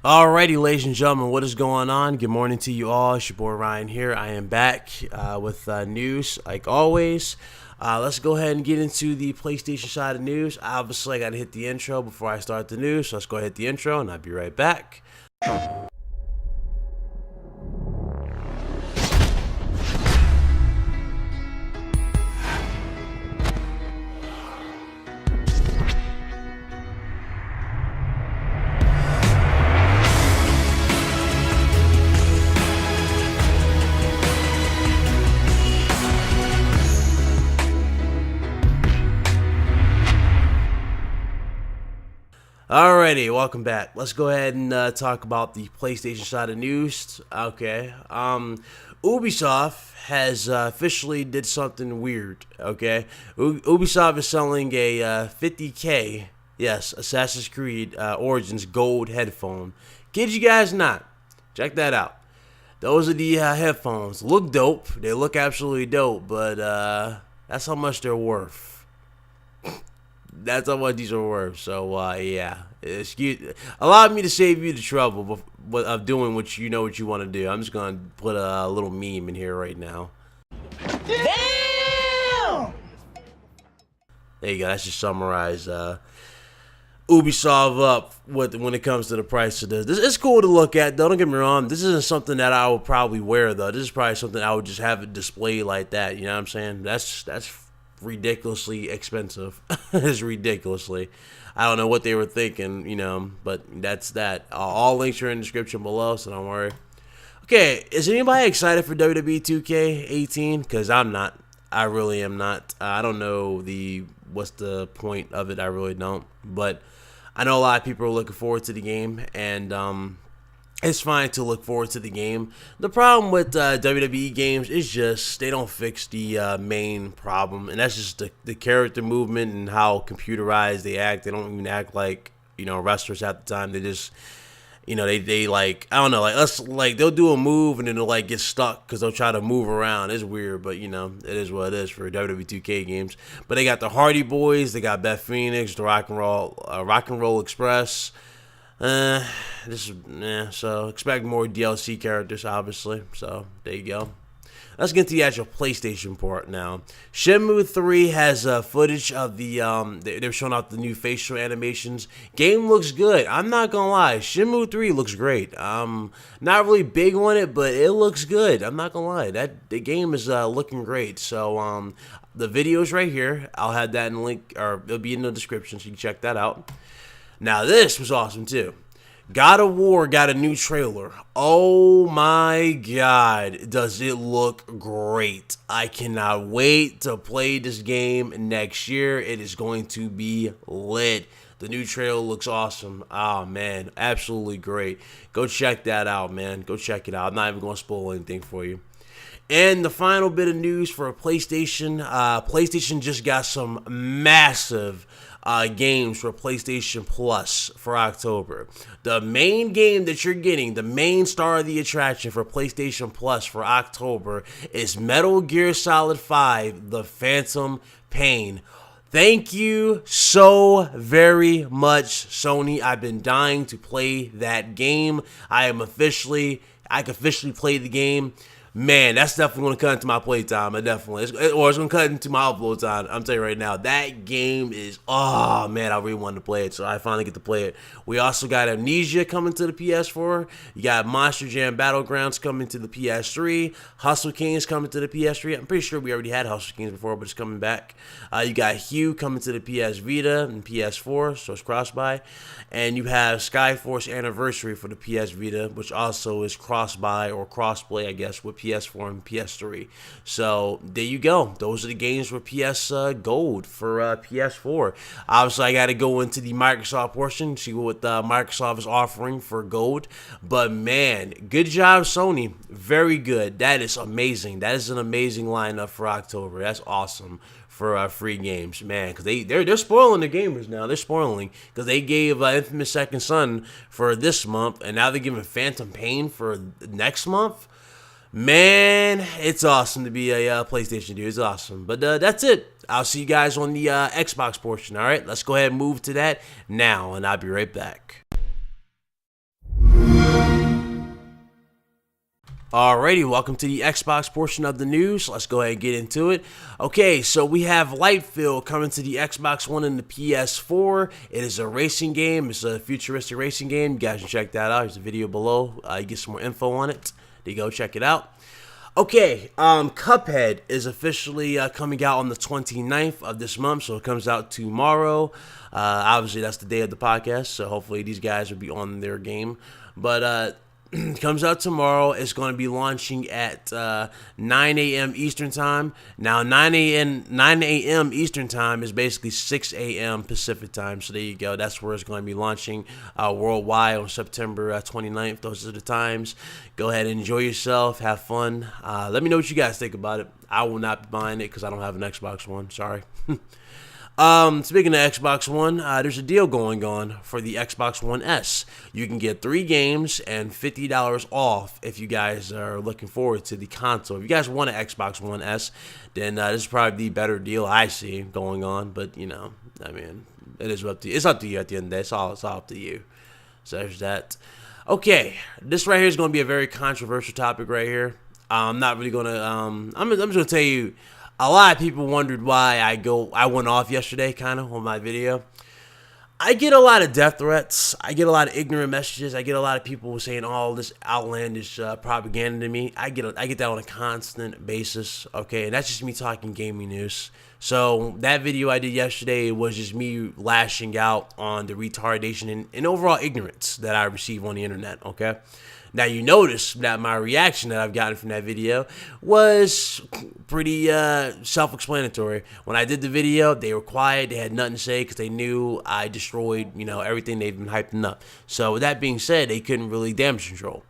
Alrighty, ladies and gentlemen, what is going on? Good morning to you all. It's your boy Ryan here. I am back with news like always. Let's go ahead and get into the PlayStation side of news. Obviously, I got to hit the intro before I start the news, so let's go ahead and hit the intro, and I'll be right back. Alrighty, welcome back. Let's go ahead and talk about the PlayStation side of news. Okay, Ubisoft has officially did something weird. Okay, Ubisoft is selling a $50K, yes, Assassin's Creed Origins gold headphone. Kid you guys not, check that out. Those are the headphones. Look dope. They look absolutely dope, but that's how much they're worth. That's how much these are worth. So yeah, allow me to save you the trouble of doing what you want to do. I'm just gonna put a little meme in here right now. Damn! There you go. That's just summarize Ubisoft up when it comes to the price of this. It's cool to look at, though. Don't get me wrong. This isn't something that I would probably wear, though. This is probably something I would just have it displayed like that. You know what I'm saying? That's ridiculously expensive. It's ridiculously. I don't know what they were thinking, but that's that. All links are in the description below, so don't worry. Okay, is anybody excited for WWE 2K18? Because I'm not. I really am not. I don't know what's the point of it. I really don't. But I know a lot of people are looking forward to the game, and it's fine to look forward to the game. The problem with WWE games is just they don't fix the main problem, and that's just the character movement and how computerized they act. They don't even act like wrestlers at the time. They just they like, I don't know, like they'll do a move and then they'll like get stuck because they'll try to move around. It's weird, but it is what it is for WWE 2K games. But they got the Hardy Boys, they got Beth Phoenix, the Rock and Roll Express. So expect more DLC characters, obviously. So there you go. Let's get to the actual PlayStation part now. Shenmue 3 has footage of the they're showing off the new facial animations. Game looks good. I'm not gonna lie, Shenmue 3 looks great. Not really big on it, but it looks good. I'm not gonna lie, the game is looking great. So the video's right here. I'll have that in the link, or it'll be in the description, so you can check that out. Now this was awesome too. God of War got a new trailer. Oh my god, does it look great. I cannot wait to play this game next year. It is going to be lit. The new trailer looks awesome. Oh man, absolutely great. Go check that out, man. Go check it out. I'm not even going to spoil anything for you. And the final bit of news for PlayStation. PlayStation just got some massive games for PlayStation Plus for October. The main game that you're getting, the main star of the attraction for PlayStation Plus for October is Metal Gear Solid 5, The Phantom Pain. Thank you so very much, Sony. I've been dying to play that game. I can officially play the game. Man, that's definitely going to cut into my playtime. It's going to cut into my upload time. I'm telling you right now, that game is, oh man, I really wanted to play it, so I finally get to play it. We also got Amnesia coming to the PS4. You got Monster Jam Battlegrounds coming to the PS3. Hustle Kings coming to the PS3. I'm pretty sure we already had Hustle Kings before, but it's coming back. You got Hue coming to the PS Vita and PS4, so it's cross-buy. And you have Skyforce Anniversary for the PS Vita, which also is cross-buy or cross-play, I guess, with PS4 and PS3. So there you go. Those are the games for PS Gold for PS4. Obviously, I got to go into the Microsoft portion, see what Microsoft is offering for Gold. But man, good job, Sony. Very good. That is amazing. That is an amazing lineup for October. That's awesome for free games, man, because they're spoiling the gamers now. They're spoiling because they gave Infamous Second Son for this month, and now they're giving Phantom Pain for next month. Man, it's awesome to be a PlayStation dude. It's awesome. But that's it. I'll see you guys on the Xbox portion. All right, let's go ahead and move to that now, and I'll be right back. Alrighty, welcome to the Xbox portion of the news. Let's go ahead and get into it. Okay, so we have Lightfield coming to the Xbox One and the PS4. It is a racing game. It's a futuristic racing game. You guys can check that out. There's a video below. You get some more info on it. There you go, check it out. Okay, Cuphead is officially coming out on the 29th of this month, so it comes out tomorrow. Obviously, that's the day of the podcast, so hopefully these guys will be on their game. But comes out tomorrow. It's going to be launching at 9 a.m. Eastern Time. Now, 9 a.m. Eastern Time is basically 6 a.m. Pacific Time. So there you go. That's where it's going to be launching worldwide on September 29th. Those are the times. Go ahead and enjoy yourself. Have fun. Let me know what you guys think about it. I will not be buying it because I don't have an Xbox One. Sorry. Speaking of Xbox One, there's a deal going on for the Xbox One S. You can get 3 games and $50 off if you guys are looking forward to the console. If you guys want an Xbox One S, then this is probably the better deal I see going on. But, you know, I mean, it is up to you. It's up to you at the end of the day. It's all up to you. So there's that. Okay, this right here is going to be a very controversial topic right here. I'm not really going to, I'm just going to tell you, a lot of people wondered why I went off yesterday, kind of, on my video. I get a lot of death threats. I get a lot of ignorant messages. I get a lot of people saying all this outlandish propaganda to me. I get that on a constant basis, okay? And that's just me talking gaming news. So that video I did yesterday was just me lashing out on the retardation and overall ignorance that I receive on the internet, okay? Now, you notice that my reaction that I've gotten from that video was pretty self-explanatory. When I did the video, they were quiet. They had nothing to say because they knew I destroyed, everything they've been hyping up. So with that being said, they couldn't really damage control.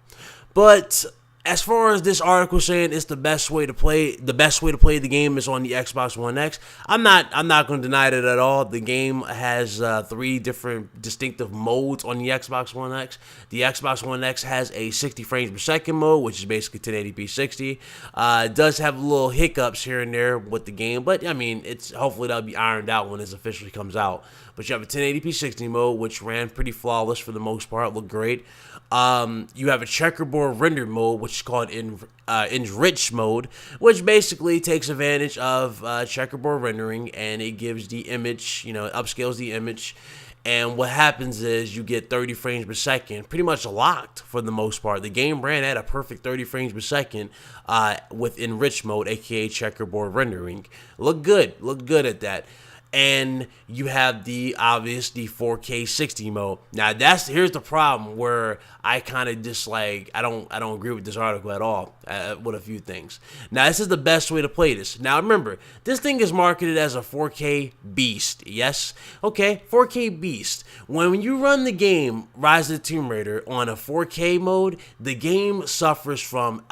But as far as this article saying it's the best way to play the game is on the Xbox One X, I'm not going to deny that at all. The game has 3 different distinctive modes on the Xbox One X. The Xbox One X has a 60 frames per second mode, which is basically 1080p 60. It does have little hiccups here and there with the game, but I mean, hopefully that'll be ironed out when it officially comes out. But you have a 1080p 60 mode, which ran pretty flawless for the most part, looked great. You have a checkerboard render mode, which is called enrich mode, which basically takes advantage of checkerboard rendering, and it gives the image, it upscales the image. And what happens is you get 30 frames per second, pretty much locked for the most part. The game ran at a perfect 30 frames per second with enrich mode, aka checkerboard rendering. Look good at that. And you have the 4K 60 mode. Now here's the problem where I kind of dislike. I don't agree with this article at all with a few things. Now this is the best way to play this. Now remember, this thing is marketed as a 4K beast. Yes, okay, 4K beast. When you run the game Rise of the Tomb Raider on a 4K mode, the game suffers from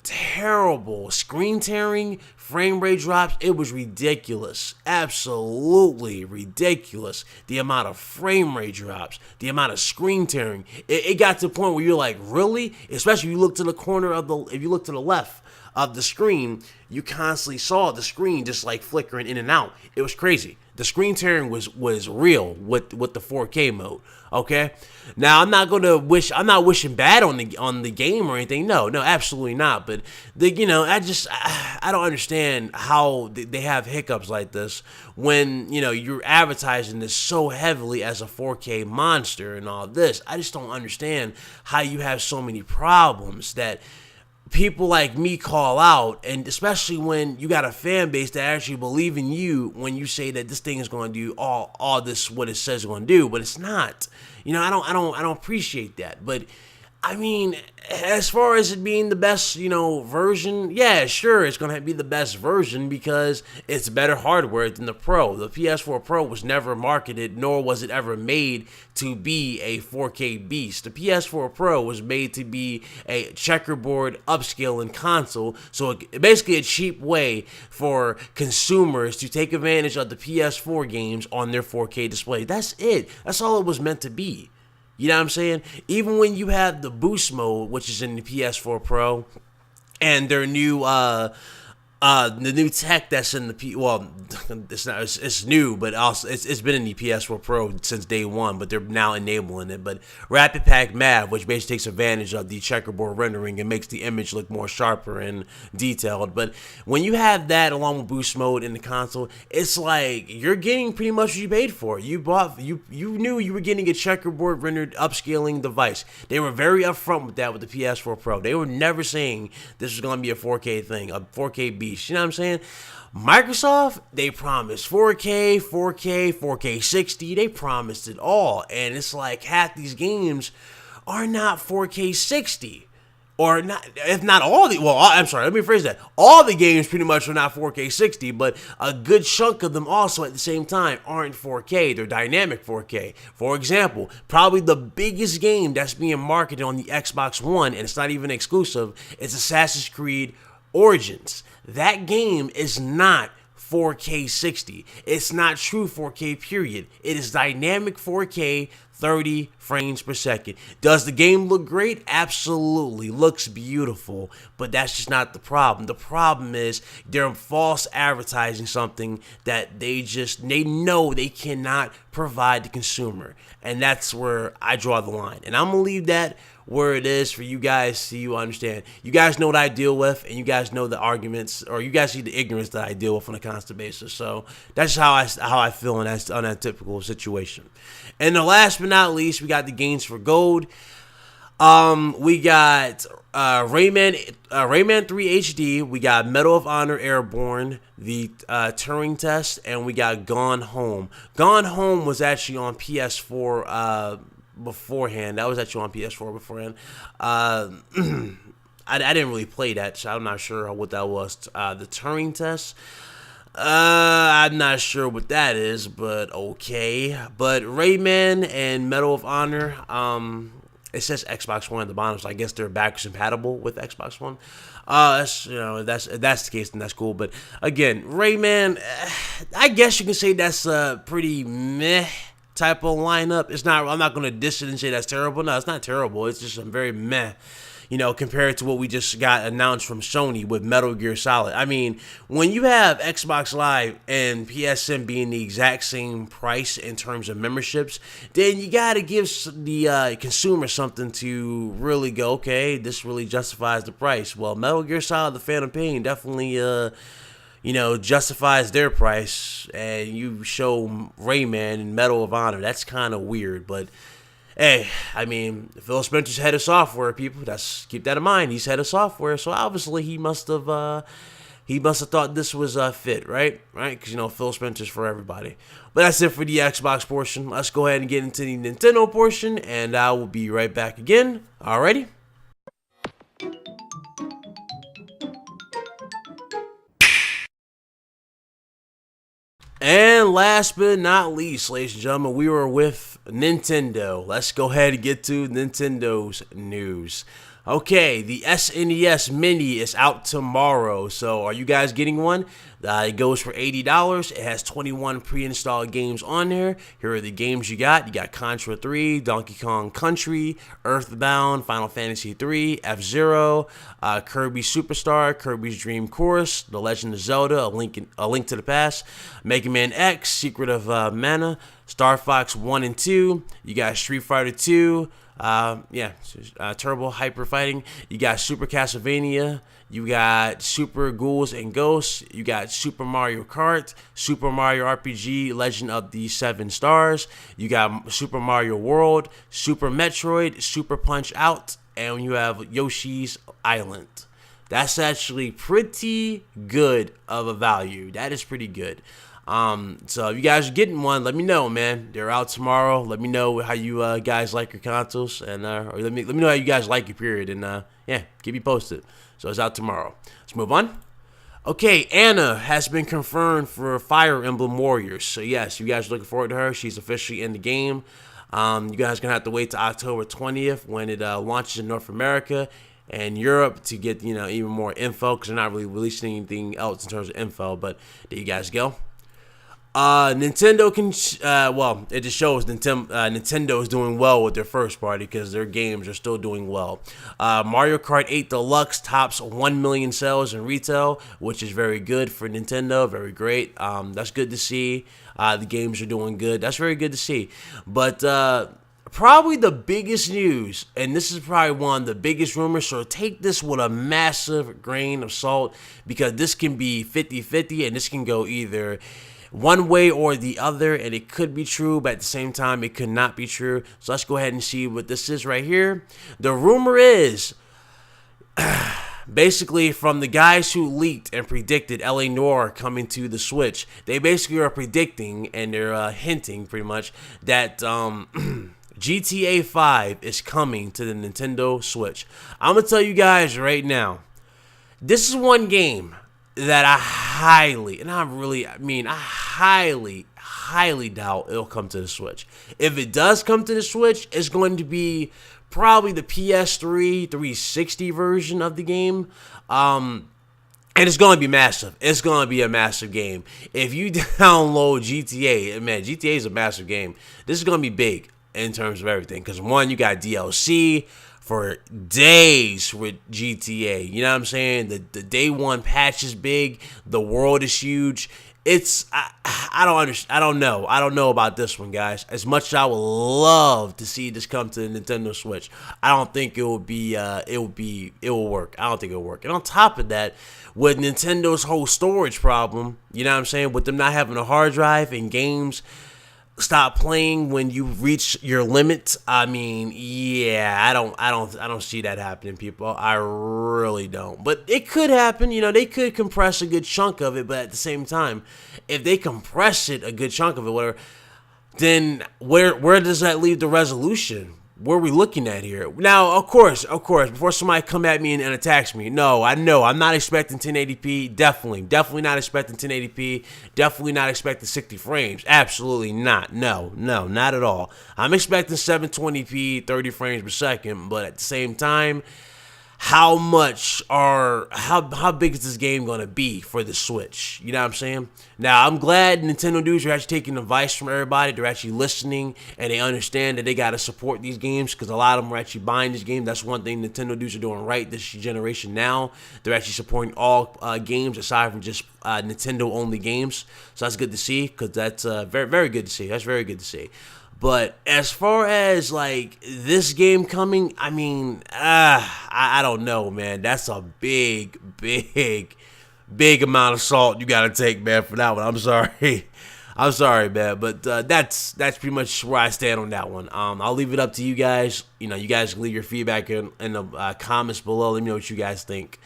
terrible screen tearing, frame rate drops. It was ridiculous. Absolutely ridiculous. The amount of frame rate drops, the amount of screen tearing. It got to the point where you're like, really? Especially if you look to the corner if you look to the left of the screen, you constantly saw the screen just like flickering in and out. It was crazy. The screen tearing was real with the 4K mode. Okay, now I'm not wishing bad on the game or anything. No, absolutely not. But I don't understand how they have hiccups like this when you're advertising this so heavily as a 4K monster and all this. I just don't understand how you have so many problems that people like me call out, and especially when you got a fan base that actually believe in you when you say that this thing is going to do all this what it says it's going to do, but it's not. I don't appreciate that. But I mean, as far as it being the best, version, yeah, sure, it's going to be the best version because it's better hardware than the Pro. The PS4 Pro was never marketed, nor was it ever made to be a 4K beast. The PS4 Pro was made to be a checkerboard upscaling console, so basically a cheap way for consumers to take advantage of the PS4 games on their 4K display. That's it. That's all it was meant to be. You know what I'm saying? Even when you have the boost mode, which is in the PS4 Pro, and their new The new tech that's in the it's not, it's new, but also it's been in the PS4 Pro since day one, but they're now enabling it. But Rapid Pack Mav, which basically takes advantage of the checkerboard rendering and makes the image look more sharper and detailed. But when you have that along with boost mode in the console, it's like you're getting pretty much what you paid for. You knew you were getting a checkerboard rendered upscaling device. They were very upfront with that with the PS4 Pro. They were never saying this was going to be a 4K thing, a 4K beast. You know what I'm saying? Microsoft, they promised 4K, 4K 60. They promised it all. And it's like half these games are not 4K 60. Or not, if not all the, well, I'm sorry, let me phrase that. All the games pretty much are not 4K 60, but a good chunk of them also at the same time aren't 4K. They're dynamic 4K. For example, probably the biggest game that's being marketed on the Xbox One, and it's not even exclusive, is Assassin's Creed Origins. That game is not 4K 60. It's not true 4K period. It is dynamic 4K 30 frames per second. Does the game look great? Absolutely. Looks beautiful. But that's just not the problem. The problem is they're false advertising something that they know they cannot provide the consumer. And that's where I draw the line. And I'm going to leave that where it is for you guys so you understand. You guys know what I deal with, and you guys know the arguments, or you guys see the ignorance that I deal with on a constant basis. So that's how I feel on that typical situation. And the last but not least, we got the games for gold. We got Rayman 3 HD. We got Medal of Honor Airborne, the Turing Test, and we got Gone Home. Gone Home was actually on PS4 beforehand. That was actually on PS4 beforehand. I didn't really play that, so I'm not sure what that was. The Turing Test, I'm not sure what that is, but okay. But Rayman and Medal of Honor, it says Xbox One at the bottom, so I guess they're backwards compatible with Xbox One. That's if that's the case, then that's cool. But again, Rayman, I guess you can say that's a pretty meh type of lineup. It's not. I'm not going to diss it and say that's terrible. No, it's not terrible. It's just a very meh, compared to what we just got announced from Sony with Metal Gear Solid. I mean, when you have Xbox Live and PSN being the exact same price in terms of memberships, then you got to give the consumer something to really go, okay, this really justifies the price. Well, Metal Gear Solid, The Phantom Pain definitely justifies their price, and you show Rayman and Medal of Honor. That's kind of weird, but hey, I mean, Phil Spencer's head of software, people. Keep that in mind. He's head of software, so obviously he must have thought this was fit, right? Because Phil Spencer's for everybody. But that's it for the Xbox portion. Let's go ahead and get into the Nintendo portion, and I will be right back again. Alrighty. And last but not least, ladies and gentlemen, we were with Nintendo. Let's go ahead and get to Nintendo's news. Okay, the SNES Mini is out tomorrow. So are you guys getting one? It goes for $80. It has 21 pre-installed games on there. Here are the games you got. You got Contra 3, Donkey Kong Country, Earthbound, Final Fantasy 3, F-Zero, Kirby Superstar, Kirby's Dream Course, The Legend of Zelda, A Link to the Past, Mega Man X, Secret of Mana, Star Fox 1 and 2. You got Street Fighter 2. Turbo Hyper Fighting. You got Super Castlevania. You got Super Ghouls and Ghosts. You got Super Mario Kart, Super Mario RPG, Legend of the Seven Stars. You got Super Mario World, Super Metroid, Super Punch Out, and you have Yoshi's Island. That's actually pretty good of a value. That is pretty good. So if you guys are getting one, let me know, man. They're out tomorrow. Let me know how you guys like your consoles, and or let me know how you guys like your period, and keep me posted. So it's out tomorrow. Let's move on. Okay, Anna has been confirmed for Fire Emblem Warriors. So yes, you guys are looking forward to her. She's officially in the game. You guys are gonna have to wait till October 20th when it launches in North America and Europe to get even more info, because they're not really releasing anything else in terms of info. But there you guys go. Nintendo can, well, it just shows Nintendo is doing well with their first party because their games are still doing well. Mario Kart 8 Deluxe tops 1 million sales in retail, which is very good for Nintendo, very great. That's good to see. The games are doing good. That's very good to see. But probably the biggest news, and this is probably one of the biggest rumors, so take this with a massive grain of salt because this can be 50-50 and this can go either one way or the other, and it could be true, but at the same time, it could not be true. So let's go ahead and see what this is right here. The rumor is, basically, from the guys who leaked and predicted L.A. Noire coming to the Switch, they basically are predicting, and they're hinting pretty much, that GTA 5 is coming to the Nintendo Switch. I'm going to tell you guys right now, this is one game that I highly doubt it'll come to the Switch. If it does come to the Switch, it's going to be probably the PS3 360 version of the game. And it's going to be massive. It's going to be a massive game. If you download GTA, man, GTA is a massive game. This is going to be big in terms of everything. Because one, you got DLC for days with GTA. You know what I'm saying? The day one patch is big. The world is huge. I don't understand. I don't know about this one, guys. As much as I would love to see this come to the Nintendo Switch, I don't think it will work. I don't think it'll work. And on top of that, with Nintendo's whole storage problem, you know what I'm saying, with them not having a hard drive and games stop playing when you reach your limit. I mean, yeah, I don't see that happening, people. I really don't. But it could happen. You know, they could compress a good chunk of it, but at the same time, if they compress it, a good chunk of it, whatever, then where does that leave the resolution? What are we looking at here? Now, of course, before somebody come at me and attacks me, no, I know, I'm not expecting 1080p, definitely not expecting 1080p, definitely not expecting 60 frames, absolutely not, no, not at all. I'm expecting 720p, 30 frames per second, but at the same time, how big is this game going to be for the Switch? You know what I'm saying? Now, I'm glad Nintendo dudes are actually taking advice from everybody. They're actually listening, and they understand that they got to support these games because a lot of them are actually buying this game. That's one thing Nintendo dudes are doing right this generation now. They're actually supporting all games aside from just Nintendo-only games. So that's good to see because that's very, very good to see. That's very good to see. But as far as, like, this game coming, I mean, I don't know, man. That's a big amount of salt you got to take, man, for that one. I'm sorry. I'm sorry, man. But that's pretty much where I stand on that one. I'll leave it up to you guys. You know, you guys can leave your feedback in the comments below. Let me know what you guys think.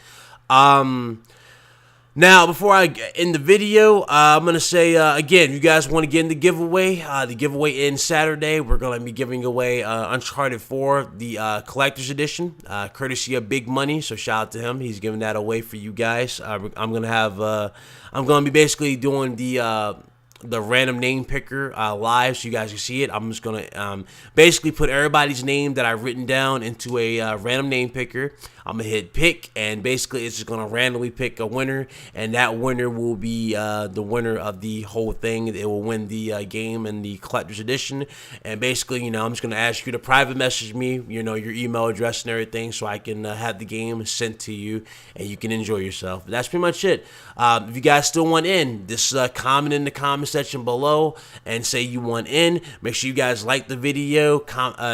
Now, before I end the video, I'm going to say, again, you guys want to get in the giveaway ends Saturday. We're going to be giving away Uncharted 4, the Collector's Edition, courtesy of Big Money, so shout out to him. He's giving that away for you guys. I'm going to be basically doing the random name picker live so you guys can see it. I'm just going to basically put everybody's name that I've written down into a random name picker. I'm going to hit pick, and basically it's just going to randomly pick a winner, and that winner will be the winner of the whole thing. It will win the game and the Collector's Edition, and basically, you know, I'm just going to ask you to private message me, you know, your email address and everything so I can have the game sent to you, and you can enjoy yourself. But that's pretty much it. If you guys still want in, just comment in the comment section below and say you want in. Make sure you guys like the video,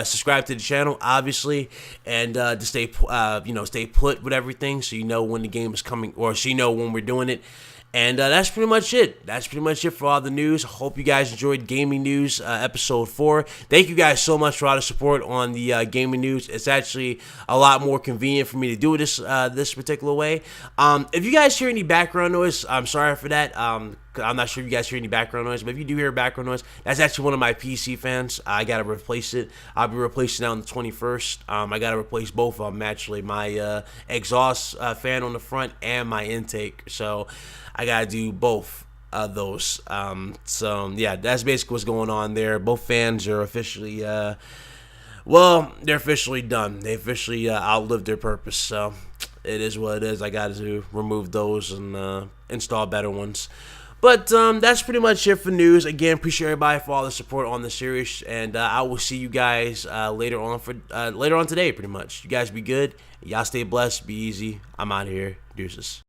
subscribe to the channel, obviously, and to stay put with everything so you know when the game is coming, or so you know when we're doing it. And that's pretty much it. That's pretty much it for all the news. Hope you guys enjoyed Gaming News episode 4. Thank you guys so much for all the support on the Gaming News. It's actually a lot more convenient for me to do this this particular way. If you guys hear any background noise, I'm sorry for that. I'm not sure if you guys hear any background noise, but if you do hear background noise, that's actually one of my PC fans. I got to replace it. I'll be replacing it on the 21st. I got to replace both of them, actually. My exhaust fan on the front and my intake. So I got to do both of those. So, yeah, that's basically what's going on there. Both fans are officially, well, they're officially done. They officially outlived their purpose. So it is what it is. I got to remove those and install better ones. But that's pretty much it for news. Again, appreciate everybody for all the support on the series, and I will see you guys later on today. Pretty much, you guys be good. Y'all stay blessed. Be easy. I'm out here. Deuces.